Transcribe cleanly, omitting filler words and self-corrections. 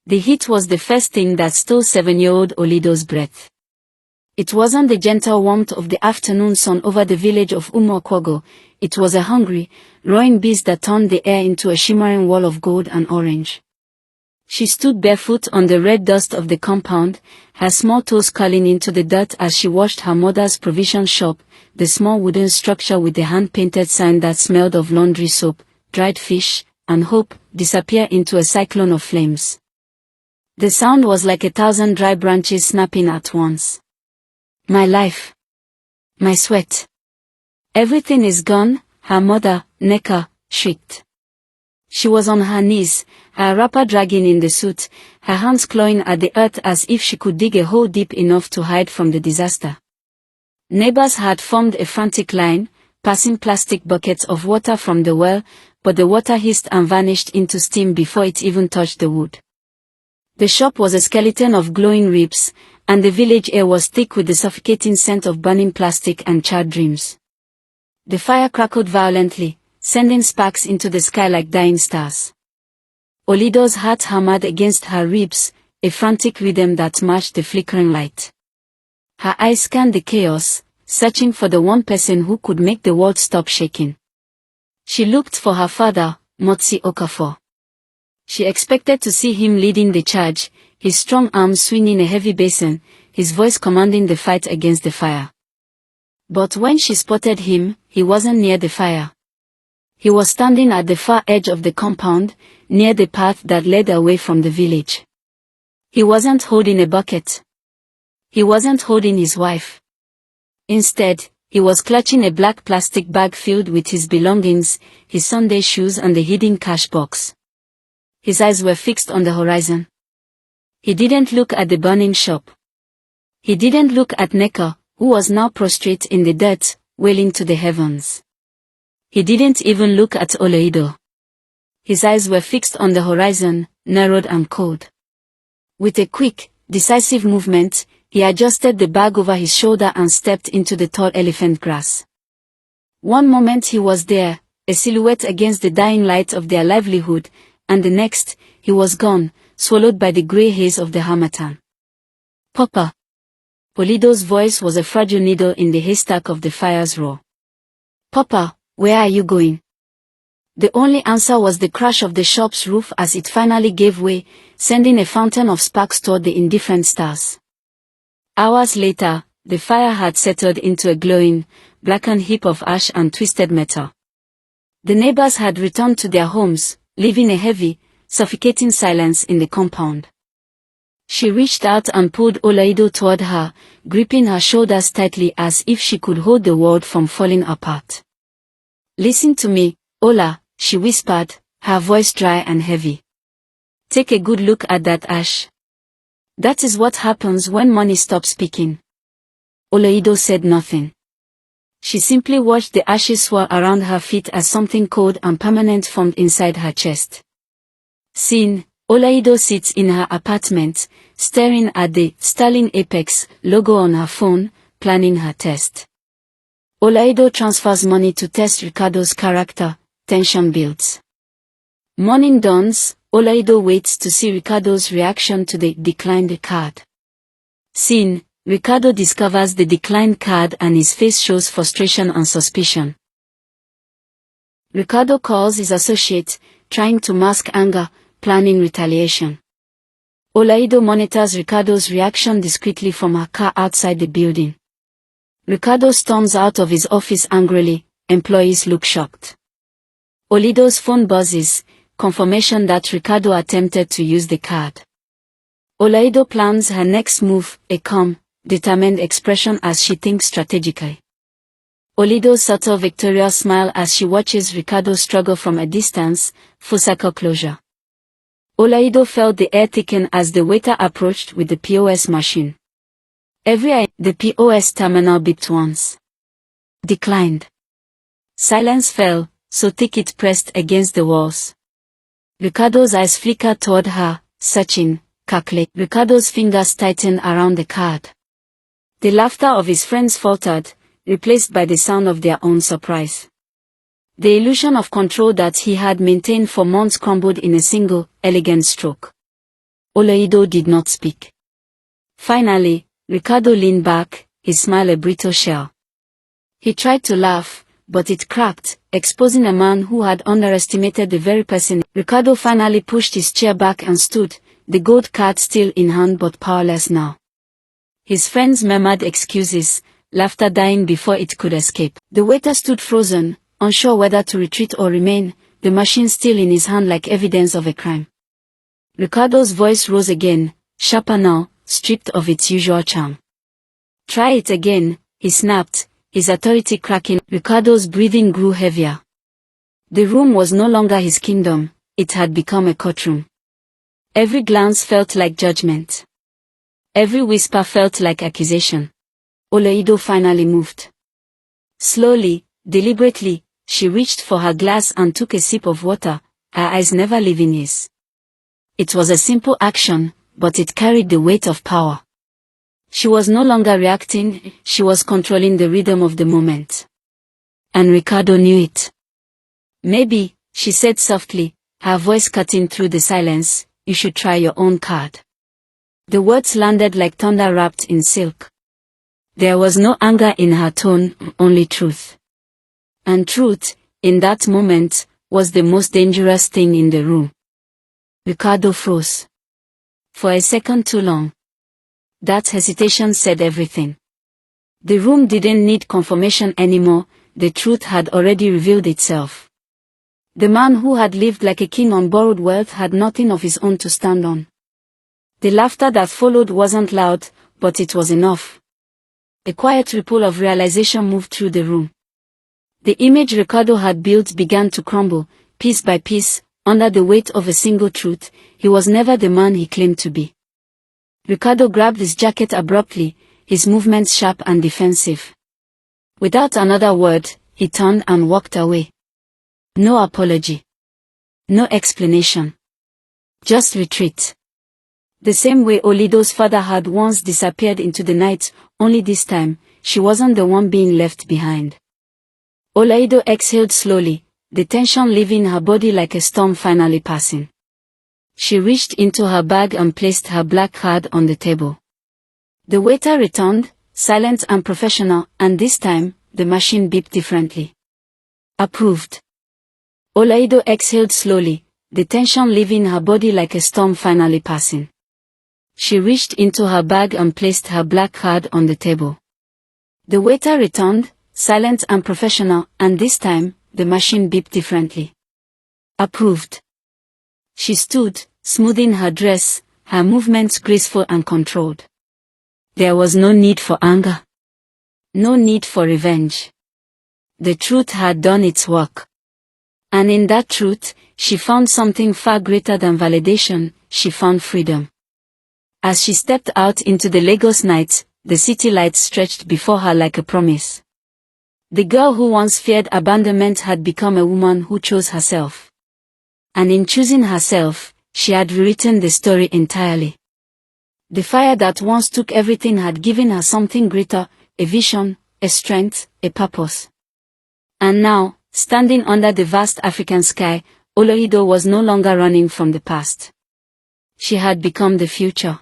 The heat was the first thing that stole 7-year-old Olido's breath. It wasn't the gentle warmth of the afternoon sun over the village of Umuokwago, it was a hungry, roaring beast that turned the air into a shimmering wall of gold and orange. She stood barefoot on the red dust of the compound, her small toes curling into the dirt as she watched her mother's provision shop, the small wooden structure with the hand-painted sign that smelled of laundry soap, dried fish, and hope, disappear into a cyclone of flames. The sound was like 1,000 dry branches snapping at once. My life. My sweat. Everything is gone, her mother, Nneka, shrieked. She was on her knees, her wrapper dragging in the soot, her hands clawing at the earth as if she could dig a hole deep enough to hide from the disaster. Neighbors had formed a frantic line, passing plastic buckets of water from the well, but the water hissed and vanished into steam before it even touched the wood. The shop was a skeleton of glowing ribs, and the village air was thick with the suffocating scent of burning plastic and charred dreams. The fire crackled violently, sending sparks into the sky like dying stars. Olido's heart hammered against her ribs, a frantic rhythm that matched the flickering light. Her eyes scanned the chaos, searching for the one person who could make the world stop shaking. She looked for her father, Motsi Okafor. She expected to see him leading the charge, his strong arms swinging a heavy basin, his voice commanding the fight against the fire. But when she spotted him, he wasn't near the fire. He was standing at the far edge of the compound, near the path that led away from the village. He wasn't holding a bucket. He wasn't holding his wife. Instead, he was clutching a black plastic bag filled with his belongings, his Sunday shoes and the hidden cash box. His eyes were fixed on the horizon. He didn't look at the burning shop. He didn't look at Nneka, who was now prostrate in the dirt, wailing to the heavens. He didn't even look at Olido. His eyes were fixed on the horizon, narrowed and cold. With a quick, decisive movement, he adjusted the bag over his shoulder and stepped into the tall elephant grass. One moment he was there, a silhouette against the dying light of their livelihood, and the next, he was gone, swallowed by the grey haze of the harmattan. Papa. Olido's voice was a fragile needle in the haystack of the fire's roar. Papa, where are you going? The only answer was the crash of the shop's roof as it finally gave way, sending a fountain of sparks toward the indifferent stars. Hours later, the fire had settled into a glowing, blackened heap of ash and twisted metal. The neighbors had returned to their homes, leaving a heavy, suffocating silence in the compound. She reached out and pulled Olido toward her, gripping her shoulders tightly as if she could hold the world from falling apart. Listen to me, Ola, she whispered, her voice dry and heavy. Take a good look at that ash. That is what happens when money stops speaking. Olido said nothing. She simply watched the ashes swirl around her feet as something cold and permanent formed inside her chest. Scene, Olido sits in her apartment, staring at the Sterling Apex logo on her phone, planning her test. Olido transfers money to test Ricardo's character, tension builds. Morning dawns, Olido waits to see Ricardo's reaction to the declined card. Scene, Ricardo discovers the declined card and his face shows frustration and suspicion. Ricardo calls his associate, trying to mask anger, planning retaliation. Olido monitors Ricardo's reaction discreetly from her car outside the building. Ricardo storms out of his office angrily, employees look shocked. Olido's phone buzzes, confirmation that Ricardo attempted to use the card. Olido plans her next move, a calm, determined expression as she thinks strategically. Olido's subtle victorious smile as she watches Ricardo struggle from a distance, full circle closure. Olido felt the air thicken as the waiter approached with the POS machine. The POS terminal beeped once. Declined. Silence fell, so thick it pressed against the walls. Ricardo's eyes flickered toward her, searching, calculating. Ricardo's fingers tightened around the card. The laughter of his friends faltered, replaced by the sound of their own surprise. The illusion of control that he had maintained for months crumbled in a single, elegant stroke. Oloido did not speak. Finally, Ricardo leaned back, his smile a brittle shell. He tried to laugh, but it cracked, exposing a man who had underestimated the very person. Ricardo finally pushed his chair back and stood, the gold card still in hand but powerless now. His friends murmured excuses, laughter dying before it could escape. The waiter stood frozen, unsure whether to retreat or remain, the machine still in his hand like evidence of a crime. Ricardo's voice rose again, sharper now, stripped of its usual charm. "Try it again," he snapped, his authority cracking. Ricardo's breathing grew heavier. The room was no longer his kingdom, it had become a courtroom. Every glance felt like judgment. Every whisper felt like accusation. Oloido finally moved. Slowly, deliberately, she reached for her glass and took a sip of water, her eyes never leaving his. It was a simple action, but it carried the weight of power. She was no longer reacting, she was controlling the rhythm of the moment. And Ricardo knew it. "Maybe," she said softly, her voice cutting through the silence, "you should try your own card." The words landed like thunder wrapped in silk. There was no anger in her tone, only truth. And truth, in that moment, was the most dangerous thing in the room. Ricardo froze. For a second too long. That hesitation said everything. The room didn't need confirmation anymore, the truth had already revealed itself. The man who had lived like a king on borrowed wealth had nothing of his own to stand on. The laughter that followed wasn't loud, but it was enough. A quiet ripple of realization moved through the room. The image Ricardo had built began to crumble, piece by piece, under the weight of a single truth: he was never the man he claimed to be. Ricardo grabbed his jacket abruptly, his movements sharp and defensive. Without another word, he turned and walked away. No apology. No explanation. Just retreat. The same way Oloido's father had once disappeared into the night, only this time, she wasn't the one being left behind. Oloido exhaled slowly, the tension leaving her body like a storm finally passing. She reached into her bag and placed her black card on the table. The waiter returned, silent and professional, and this time, the machine beeped differently. Approved. Oloido exhaled slowly, the tension leaving her body like a storm finally passing. She reached into her bag and placed her black card on the table. The waiter returned, silent and professional, and this time, the machine beeped differently. Approved. She stood, smoothing her dress, her movements graceful and controlled. There was no need for anger. No need for revenge. The truth had done its work. And in that truth, she found something far greater than validation, she found freedom. As she stepped out into the Lagos night, the city lights stretched before her like a promise. The girl who once feared abandonment had become a woman who chose herself. And in choosing herself, she had rewritten the story entirely. The fire that once took everything had given her something greater, a vision, a strength, a purpose. And now, standing under the vast African sky, Oloido was no longer running from the past. She had become the future.